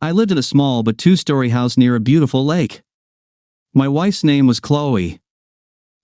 I lived in a small but two-story house near a beautiful lake. My wife's name was Chloe.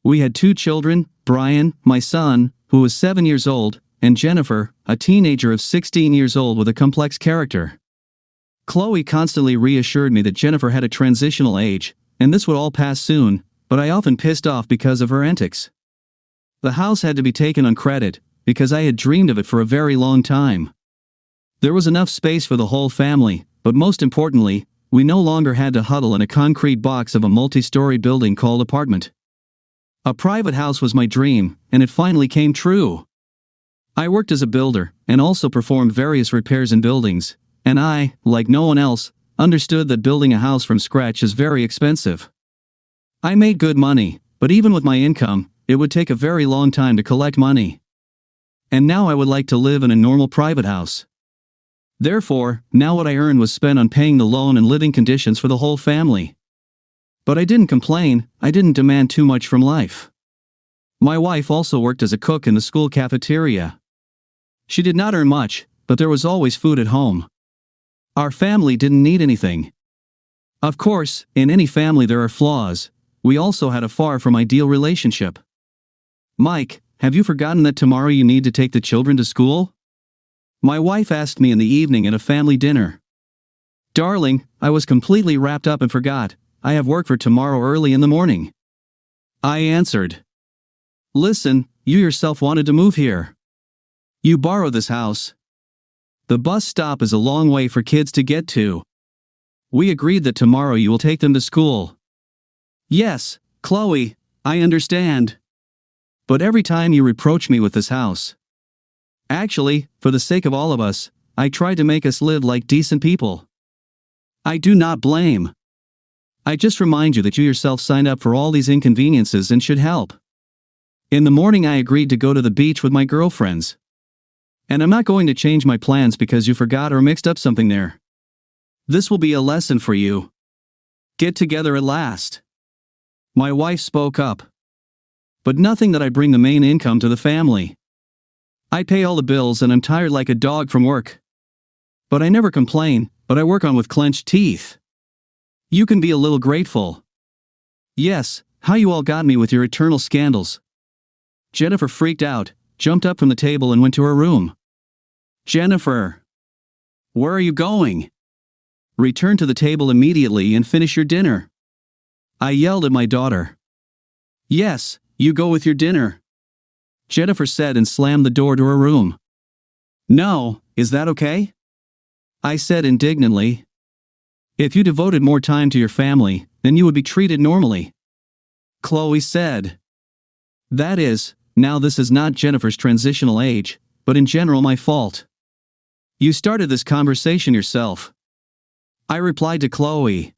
We had 2 children, Brian, my son, who was 7 years old, and Jennifer, a teenager of 16 years old with a complex character. Chloe constantly reassured me that Jennifer had a transitional age, and this would all pass soon, but I often pissed off because of her antics. The house had to be taken on credit, because I had dreamed of it for a very long time. There was enough space for the whole family, but most importantly, we no longer had to huddle in a concrete box of a multi-story building called apartment. A private house was my dream, and it finally came true. I worked as a builder, and also performed various repairs in buildings, and I, like no one else, understood that building a house from scratch is very expensive. I made good money, but even with my income, it would take a very long time to collect money. And now I would like to live in a normal private house. Therefore, now what I earned was spent on paying the loan and living conditions for the whole family. But I didn't complain, I didn't demand too much from life. My wife also worked as a cook in the school cafeteria. She did not earn much, but there was always food at home. Our family didn't need anything. Of course, in any family there are flaws. We also had a far from ideal relationship. Mike, have you forgotten that tomorrow you need to take the children to school? My wife asked me in the evening at a family dinner. Darling, I was completely wrapped up and forgot. I have work for tomorrow early in the morning. I answered. Listen, you yourself wanted to move here. You borrow this house. The bus stop is a long way for kids to get to. We agreed that tomorrow you will take them to school. Yes, Chloe, I understand. But every time you reproach me with this house. Actually, for the sake of all of us, I tried to make us live like decent people. I do not blame. I just remind you that you yourself signed up for all these inconveniences and should help. In the morning I agreed to go to the beach with my girlfriends. And I'm not going to change my plans because you forgot or mixed up something there. This will be a lesson for you. Get together at last. My wife spoke up. But nothing that I bring the main income to the family. I pay all the bills and I'm tired like a dog from work. But I never complain, but I work on with clenched teeth. You can be a little grateful. Yes, how you all got me with your eternal scandals. Jennifer freaked out, jumped up from the table and went to her room. Jennifer! Where are you going? Return to the table immediately and finish your dinner. I yelled at my daughter. Yes, you go with your dinner. Jennifer said and slammed the door to her room. No, is that okay? I said indignantly. If you devoted more time to your family, then you would be treated normally. Chloe said. That is, now this is not Jennifer's transitional age, but in general my fault. You started this conversation yourself. I replied to Chloe.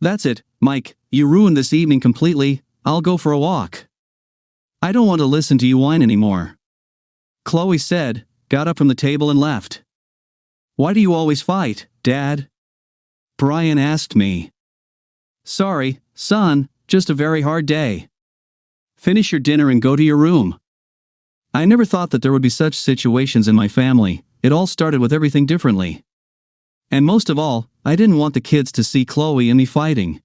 That's it, Mike, you ruined this evening completely, I'll go for a walk. I don't want to listen to you whine anymore. Chloe said, got up from the table and left. Why do you always fight, Dad? Brian asked me. Sorry, son, just a very hard day. Finish your dinner and go to your room. I never thought that there would be such situations in my family. It all started with everything differently. And most of all, I didn't want the kids to see Chloe and me fighting.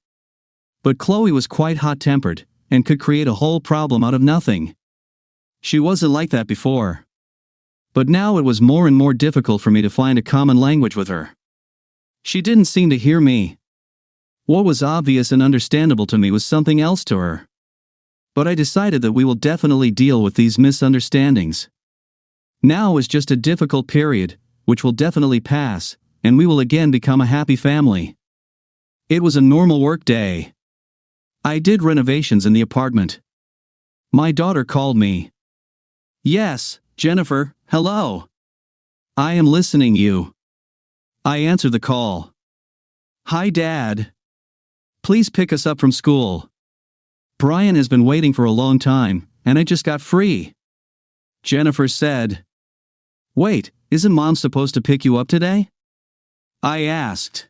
But Chloe was quite hot-tempered, and could create a whole problem out of nothing. She wasn't like that before. But now it was more and more difficult for me to find a common language with her. She didn't seem to hear me. What was obvious and understandable to me was something else to her. But I decided that we will definitely deal with these misunderstandings. Now is just a difficult period, which will definitely pass, and we will again become a happy family. It was a normal work day. I did renovations in the apartment. My daughter called me. Yes, Jennifer, hello. I am listening you. I answered the call. Hi, Dad. Please pick us up from school. Brian has been waiting for a long time, and I just got free. Jennifer said. Wait, isn't Mom supposed to pick you up today? I asked.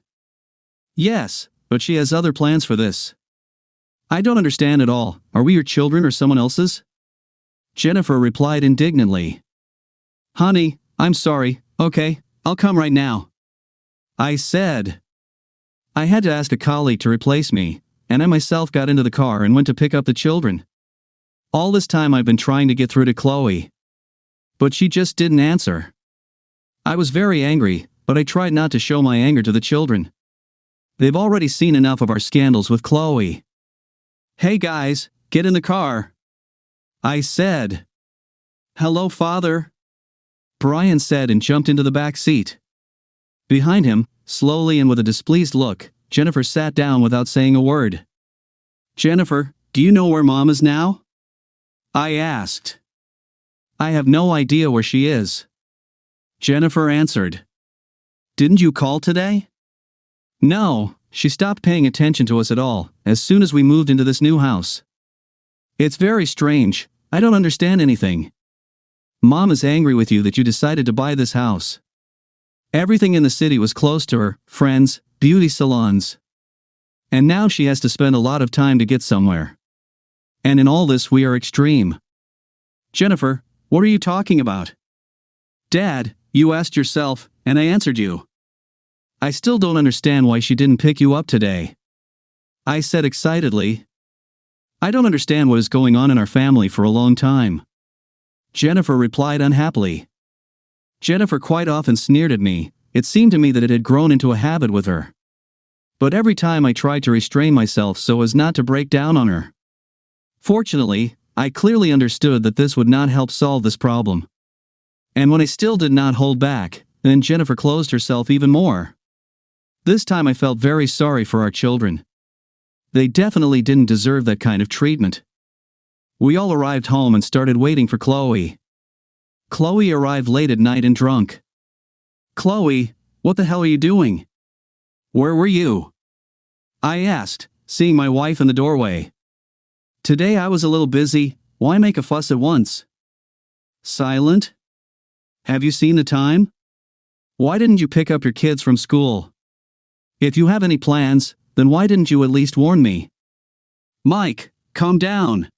Yes, but she has other plans for this. I don't understand at all. Are we your children or someone else's? Jennifer replied indignantly. Honey, I'm sorry. Okay, I'll come right now. I said. I had to ask a colleague to replace me, and I myself got into the car and went to pick up the children. All this time I've been trying to get through to Chloe. But she just didn't answer. I was very angry, but I tried not to show my anger to the children. They've already seen enough of our scandals with Chloe. Hey guys, get in the car. I said. Hello, Father. Brian said and jumped into the back seat. Behind him, slowly and with a displeased look, Jennifer sat down without saying a word. Jennifer, do you know where Mom is now? I asked. I have no idea where she is. Jennifer answered. Didn't you call today? No, she stopped paying attention to us at all as soon as we moved into this new house. It's very strange, I don't understand anything. Mom is angry with you that you decided to buy this house. Everything in the city was close to her, friends, beauty salons. And now she has to spend a lot of time to get somewhere. And in all this we are extreme. Jennifer, what are you talking about? Dad, you asked yourself, and I answered you. I still don't understand why she didn't pick you up today. I said excitedly. I don't understand what is going on in our family for a long time. Jennifer replied unhappily. Jennifer quite often sneered at me. It seemed to me that it had grown into a habit with her. But every time I tried to restrain myself so as not to break down on her. Fortunately, I clearly understood that this would not help solve this problem. And when I still did not hold back, then Jennifer closed herself even more. This time I felt very sorry for our children. They definitely didn't deserve that kind of treatment. We all arrived home and started waiting for Chloe. Chloe arrived late at night and drunk. Chloe, what the hell are you doing? Where were you? I asked, seeing my wife in the doorway. Today I was a little busy, why make a fuss at once? Silent? Have you seen the time? Why didn't you pick up your kids from school? If you have any plans, then why didn't you at least warn me? Mike, calm down.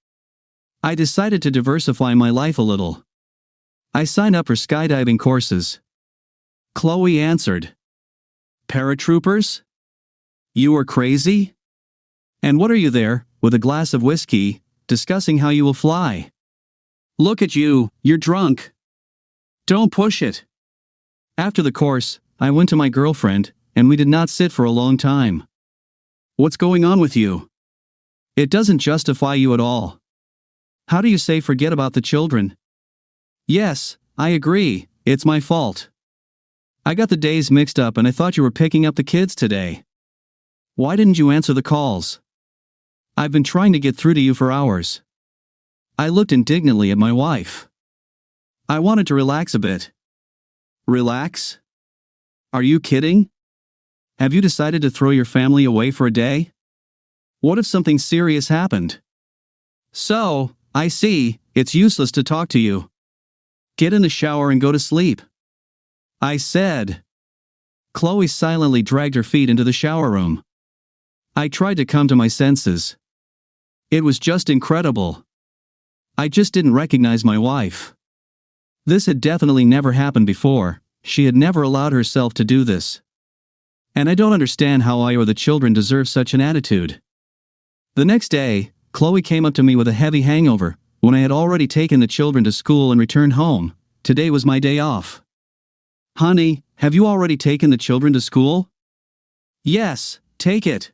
I decided to diversify my life a little. I signed up for skydiving courses. Chloe answered. Paratroopers? You are crazy? And what are you there, with a glass of whiskey, discussing how you will fly? Look at you, you're drunk. Don't push it. After the course, I went to my girlfriend, and we did not sit for a long time. What's going on with you? It doesn't justify you at all. How do you say forget about the children? Yes, I agree, it's my fault. I got the days mixed up and I thought you were picking up the kids today. Why didn't you answer the calls? I've been trying to get through to you for hours. I looked indignantly at my wife. I wanted to relax a bit. Relax? Are you kidding? Have you decided to throw your family away for a day? What if something serious happened? So, I see, it's useless to talk to you. Get in the shower and go to sleep. I said. Chloe silently dragged her feet into the shower room. I tried to come to my senses. It was just incredible. I just didn't recognize my wife. This had definitely never happened before. She had never allowed herself to do this. And I don't understand how I or the children deserve such an attitude. The next day, Chloe came up to me with a heavy hangover. When I had already taken the children to school and returned home, today was my day off. Honey, have you already taken the children to school? Yes, take it.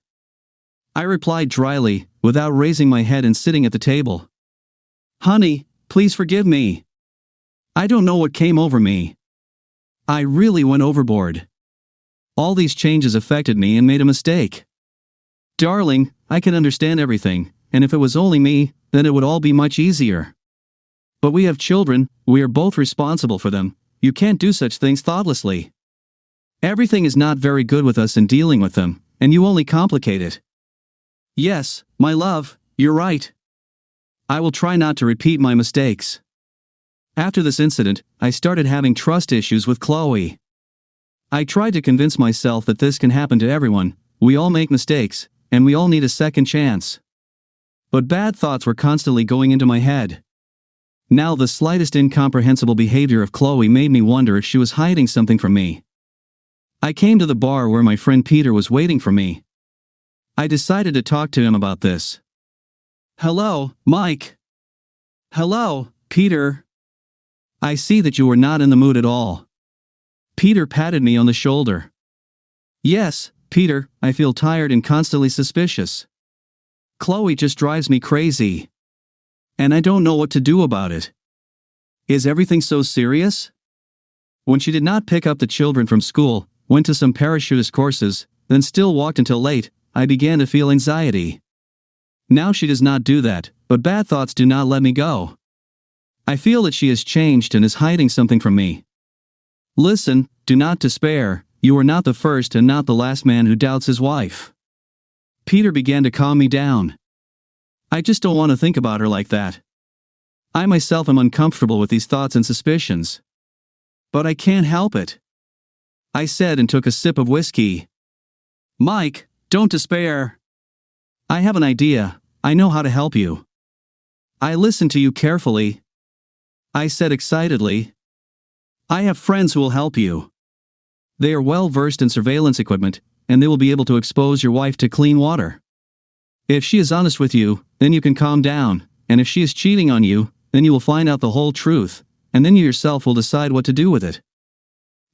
I replied dryly, without raising my head and sitting at the table. Honey, please forgive me. I don't know what came over me. I really went overboard. All these changes affected me and made a mistake. Darling, I can understand everything, and if it was only me, then it would all be much easier. But we have children, we are both responsible for them. You can't do such things thoughtlessly. Everything is not very good with us in dealing with them, and you only complicate it. Yes, my love, you're right. I will try not to repeat my mistakes. After this incident, I started having trust issues with Chloe. I tried to convince myself that this can happen to everyone, we all make mistakes, and we all need a second chance. But bad thoughts were constantly going into my head. Now the slightest incomprehensible behavior of Chloe made me wonder if she was hiding something from me. I came to the bar where my friend Peter was waiting for me. I decided to talk to him about this. "Hello, Mike." "Hello, Peter. I see that you were not in the mood at all." Peter patted me on the shoulder. "Yes, Peter, I feel tired and constantly suspicious. Chloe just drives me crazy. And I don't know what to do about it. Is everything so serious?" When she did not pick up the children from school, went to some parachutist courses, then still walked until late, I began to feel anxiety. Now she does not do that, but bad thoughts do not let me go. I feel that she has changed and is hiding something from me. Listen, do not despair, you are not the first and not the last man who doubts his wife. Peter began to calm me down. I just don't want to think about her like that. I myself am uncomfortable with these thoughts and suspicions. But I can't help it, I said and took a sip of whiskey. Mike, don't despair. I have an idea, I know how to help you. I listened to you carefully, I said excitedly. I have friends who will help you. They are well versed in surveillance equipment, and they will be able to expose your wife to clean water. If she is honest with you, then you can calm down, and if she is cheating on you, then you will find out the whole truth, and then you yourself will decide what to do with it.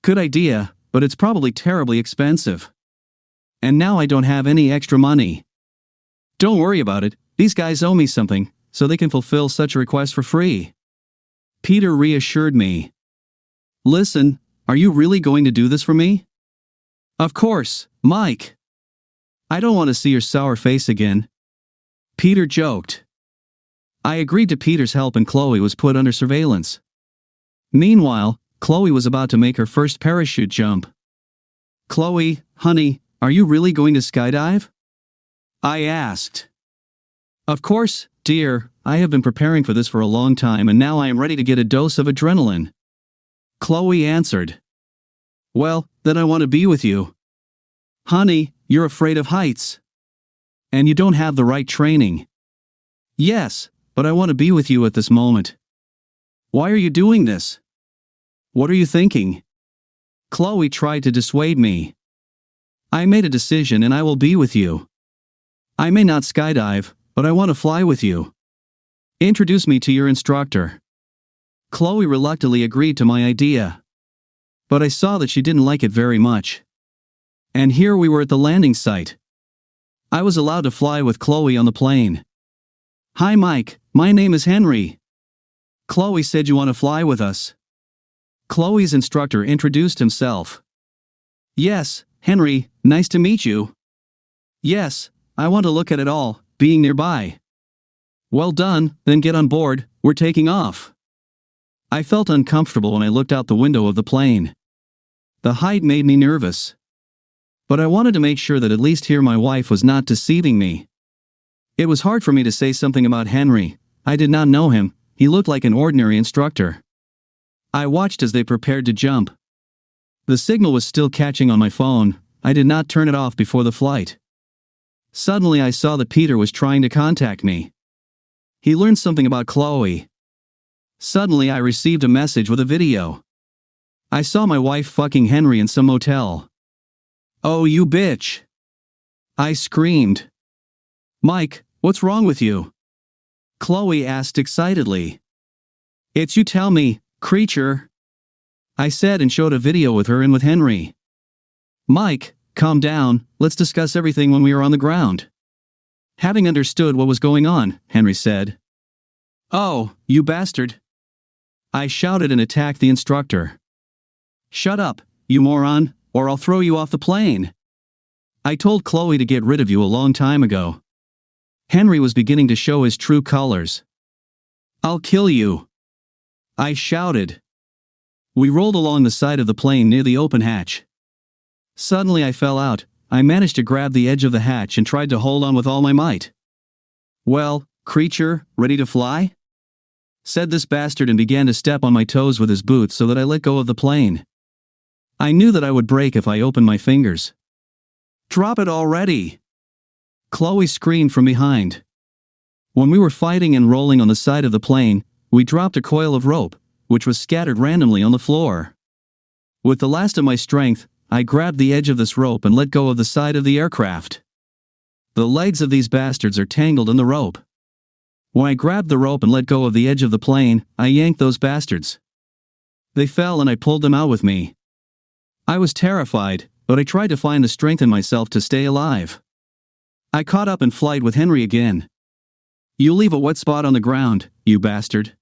Good idea, but it's probably terribly expensive. And now I don't have any extra money. Don't worry about it, these guys owe me something, so they can fulfill such a request for free. Peter reassured me. Listen, are you really going to do this for me? Of course, Mike. I don't want to see your sour face again. Peter joked. I agreed to Peter's help and Chloe was put under surveillance. Meanwhile, Chloe was about to make her first parachute jump. Chloe, honey, are you really going to skydive? I asked. Of course, dear, I have been preparing for this for a long time and now I am ready to get a dose of adrenaline. Chloe answered. Well, then I want to be with you. Honey, you're afraid of heights. And you don't have the right training. Yes, but I want to be with you at this moment. Why are you doing this? What are you thinking? Chloe tried to dissuade me. I made a decision and I will be with you. I may not skydive, but I want to fly with you. Introduce me to your instructor. Chloe reluctantly agreed to my idea. But I saw that she didn't like it very much. And here we were at the landing site. I was allowed to fly with Chloe on the plane. Hi Mike, my name is Henry. Chloe said you want to fly with us. Chloe's instructor introduced himself. Yes, Henry, nice to meet you. Yes, I want to look at it all, being nearby. Well done, then get on board, we're taking off. I felt uncomfortable when I looked out the window of the plane. The height made me nervous. But I wanted to make sure that at least here my wife was not deceiving me. It was hard for me to say something about Henry. I did not know him, he looked like an ordinary instructor. I watched as they prepared to jump. The signal was still catching on my phone, I did not turn it off before the flight. Suddenly I saw that Peter was trying to contact me. He learned something about Chloe. Suddenly I received a message with a video. I saw my wife fucking Henry in some motel. Oh you bitch! I screamed. Mike, what's wrong with you? Chloe asked excitedly. It's you tell me, creature. I said and showed a video with her and with Henry. Mike, calm down, let's discuss everything when we are on the ground. Having understood what was going on, Henry said. Oh, you bastard. I shouted and attacked the instructor. Shut up, you moron, or I'll throw you off the plane. I told Chloe to get rid of you a long time ago. Henry was beginning to show his true colors. I'll kill you. I shouted. We rolled along the side of the plane near the open hatch. Suddenly I fell out. I managed to grab the edge of the hatch and tried to hold on with all my might. Well, creature, ready to fly? Said this bastard and began to step on my toes with his boots so that I let go of the plane. I knew that I would break if I opened my fingers. Drop it already! Chloe screamed from behind. When we were fighting and rolling on the side of the plane, we dropped a coil of rope, which was scattered randomly on the floor. With the last of my strength, I grabbed the edge of this rope and let go of the side of the aircraft. The legs of these bastards are tangled in the rope. When I grabbed the rope and let go of the edge of the plane, I yanked those bastards. They fell and I pulled them out with me. I was terrified, but I tried to find the strength in myself to stay alive. I caught up in flight with Henry again. "You leave a wet spot on the ground, you bastard."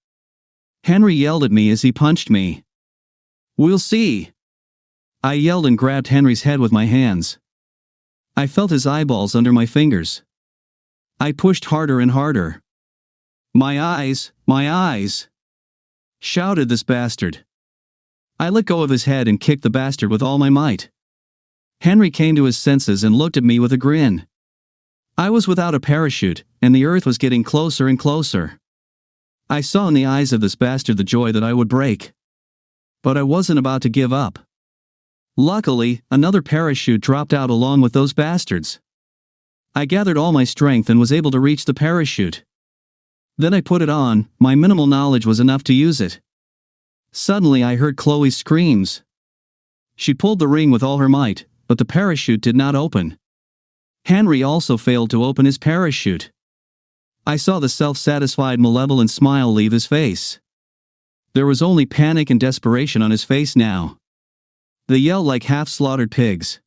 Henry yelled at me as he punched me. "We'll see." I yelled and grabbed Henry's head with my hands. I felt his eyeballs under my fingers. I pushed harder and harder. My eyes," shouted this bastard. I let go of his head and kicked the bastard with all my might. Henry came to his senses and looked at me with a grin. I was without a parachute, and the earth was getting closer and closer. I saw in the eyes of this bastard the joy that I would break. But I wasn't about to give up. Luckily, another parachute dropped out along with those bastards. I gathered all my strength and was able to reach the parachute. Then I put it on. My minimal knowledge was enough to use it. Suddenly I heard Chloe's screams. She pulled the ring with all her might, but the parachute did not open. Henry also failed to open his parachute. I saw the self-satisfied malevolent smile leave his face. There was only panic and desperation on his face now. They yelled like half-slaughtered pigs.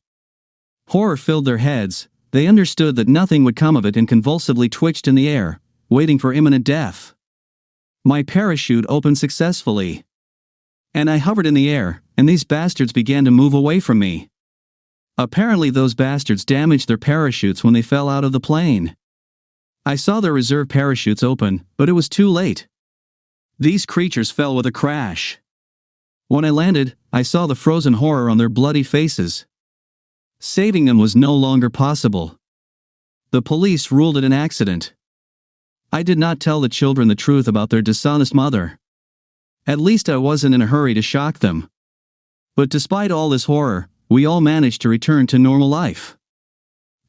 Horror filled their heads. They understood that nothing would come of it and convulsively twitched in the air, waiting for imminent death. My parachute opened successfully. And I hovered in the air, and these bastards began to move away from me. Apparently those bastards damaged their parachutes when they fell out of the plane. I saw their reserve parachutes open, but it was too late. These creatures fell with a crash. When I landed, I saw the frozen horror on their bloody faces. Saving them was no longer possible. The police ruled it an accident. I did not tell the children the truth about their dishonest mother. At least I wasn't in a hurry to shock them. But despite all this horror, we all managed to return to normal life.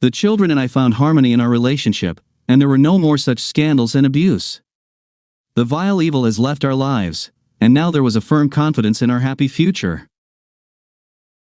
The children and I found harmony in our relationship, and there were no more such scandals and abuse. The vile evil has left our lives, and now there was a firm confidence in our happy future.